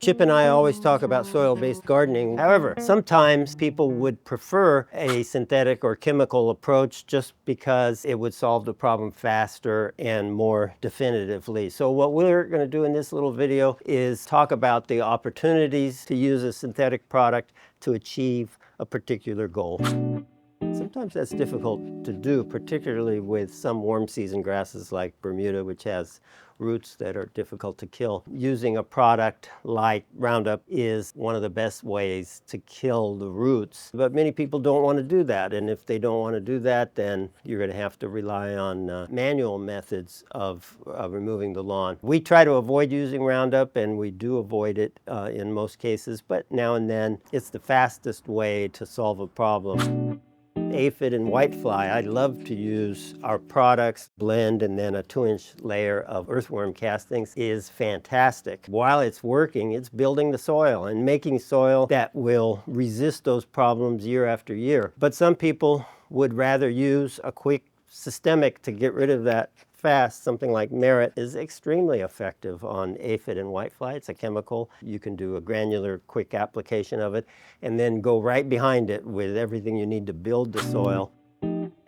Chip and I always talk about soil-based gardening. However, sometimes people would prefer a synthetic or chemical approach just because it would solve the problem faster and more definitively. So what we're going to do in this little video is talk about the opportunities to use a synthetic product to achieve a particular goal. Sometimes that's difficult to do, particularly with some warm season grasses like Bermuda, which has roots that are difficult to kill. Using a product like Roundup is one of the best ways to kill the roots. But many people don't want to do that. And if they don't want to do that, then you're going to have to rely on manual methods of removing the lawn. We try to avoid using Roundup, and we do avoid it in most cases. But now and then, it's the fastest way to solve a problem. Aphid and whitefly, I love to use our products, blend, and then a 2-inch layer of earthworm castings is fantastic. While it's working, it's building the soil and making soil that will resist those problems year after year. But some people would rather use a quick systemic to get rid of that fast. Something like Merit is extremely effective on aphid and whitefly. It's a chemical. You can do a granular quick application of it and then go right behind it with everything you need to build the soil.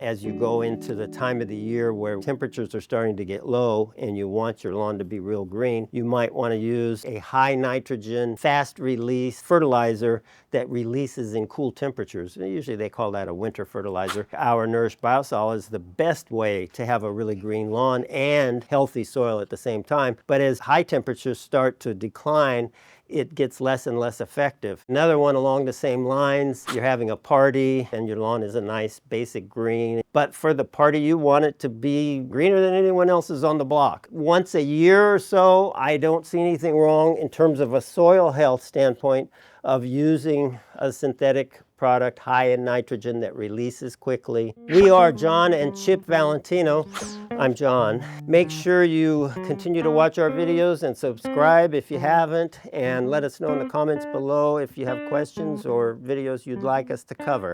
As you go into the time of the year where temperatures are starting to get low and you want your lawn to be real green, you might want to use a high nitrogen, fast release fertilizer that releases in cool temperatures. Usually they call that a winter fertilizer. Our Nourish Biosol is the best way to have a really green lawn and healthy soil at the same time. But as high temperatures start to decline, it gets less and less effective. Another one along the same lines, you're having a party and your lawn is a nice basic green, but for the party you want it to be greener than anyone else's on the block. Once a year or so, I don't see anything wrong in terms of a soil health standpoint of using a synthetic product high in nitrogen that releases quickly. We are John and Chip Valentino. I'm John. Make sure you continue to watch our videos and subscribe if you haven't, and let us know in the comments below if you have questions or videos you'd like us to cover.